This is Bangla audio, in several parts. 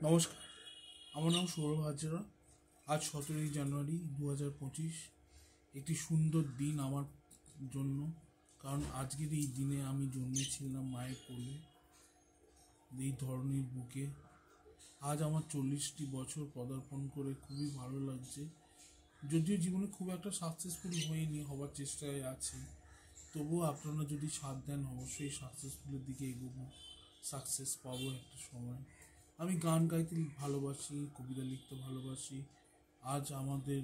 নমস্কার, আমার নাম সৌরভ হাজরা। আজ 17ই জানুয়ারি 2025, একটি সুন্দর দিন আমার জন্য, কারণ আজকের এই দিনে আমি জন্মেছিলাম মায়ের কোলে, এই ধরনের বুকে। আজ আমার 40টি বছর পদার্পণ করে খুবই ভালো লাগছে। যদিও জীবনে খুব একটা সাকসেসফুল হয়নি, হবার চেষ্টায় আছি, তবুও আপনারা যদি সাথ দেন অবশ্যই সাকসেসফুলের দিকে এগোবো, সাকসেস পাবো একটা সময়। আমি গান গাইতে ভালোবাসি, কবিতা লিখতে ভালোবাসি। আজ আমাদের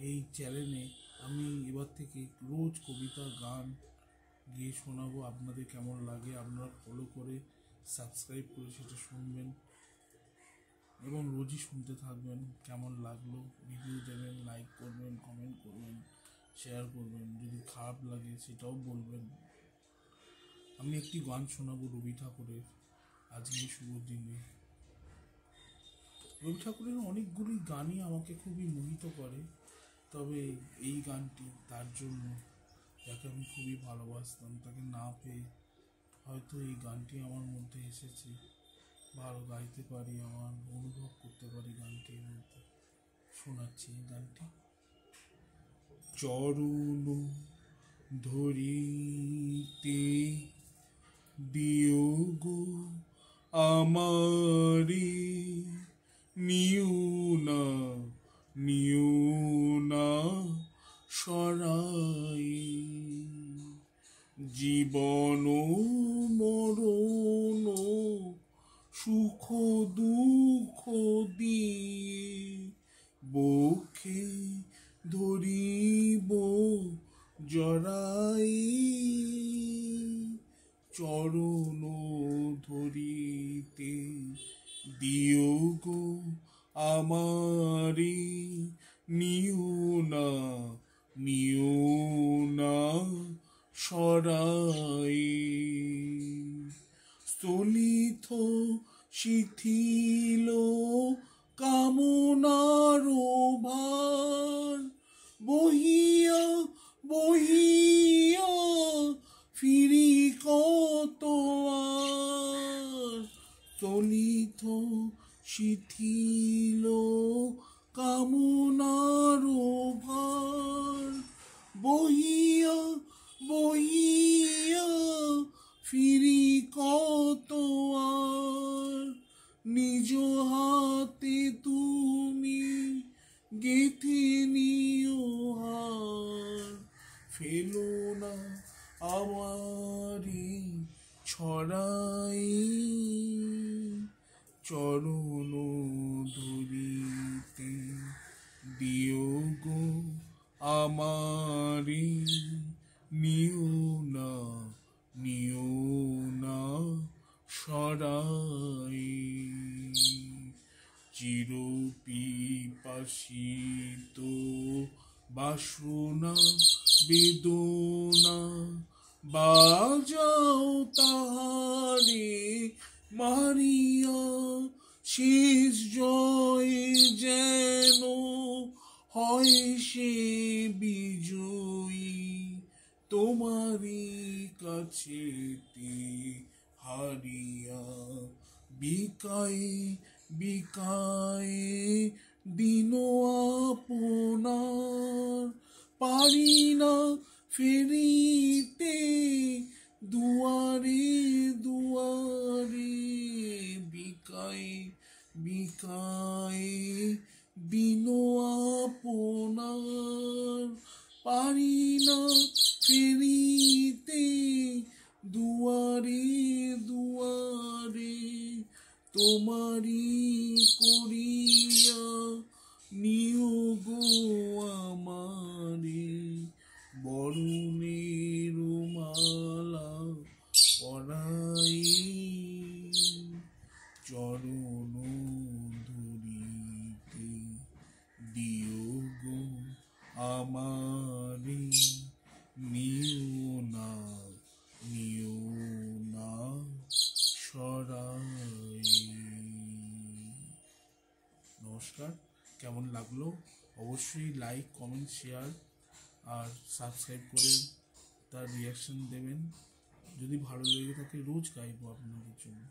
এই চ্যানেলে আমি এবার থেকে রোজ কবিতা গান গিয়ে শোনাবো। আপনাদের কেমন লাগে আপনারা ফলো করে সাবস্ক্রাইব করে সেটা শুনবেন এবং রোজই শুনতে থাকবেন। কেমন লাগলো রিভিউ দেবেন, লাইক করবেন, কমেন্ট করবেন, শেয়ার করবেন। যদি খারাপ লাগে সেটাও বলবেন। আমি একটি গান শোনাবো রবি ঠাকুরের আজকে শুভ দিনে। রবি ঠাকুরের অনেকগুলি গানই আমাকে খুবই মোহিত করে, তবে এই গানটি তার জন্য, যাকে আমি খুবই ভালোবাসতাম, তাকে না পেয়ে হয়তো এই গানটি আমার মধ্যে এসেছে। ভালো গাইতে পারি, আমার অনুভব করতে পারি গানটির মধ্যে। শোনাচ্ছি এই গানটি। চরণ ধরিতে দিও গো আমারি, নিও না সরাই, জীবন মরণ সুখ দুঃখ দিয়ে বক্ষে ধরিব জড়াই, চরণ ধরিতে দিও গো আমারি, নিও না সরাই, স্থলিত শিথিল কামনার ভার, বহিয়া বহিয়া ফিরি কত আর, স্থলিত শিথিল কামনার ভার, বহিয়া বহিয়া ফিরি কত আর, নিজ হাতে তুমি গেঁথে নিও হার, ফেলো না আমারি ছড়াই, চরণ ধরিতে দিও গো আমারি, নিও না সরাই, চির পিপাসিত বাসনা বেদনা, বাজাও তাহারে মারিয়া, শেষ জয় যেন হয় সে বিজয়ী, তোমারই কাছেতে হারিয়া, বিকায়ে বিকায়ে দিন আপনার, পারি না ফেরিতে দুয়ারে দুয়ারে, বিকায়ে বিকায়ে দিন আপনার, পারি না ফেরিতে দুয়ারে দুয়ারে, তোমারি করিয়া নিও গো আমারে, বরণের মালা পরাই, চরণ ধরিতে দিও গো আমারে, নিও না সরাই। নমস্কার, কেমন লাগলো অবশ্যই লাইক, কমেন্ট, শেয়ার আর সাবস্ক্রাইব করে তার রিয়াকশন দেবেন। যদি ভালো লেগে থাকে রোজ গাইবো আপনাদের জন্য।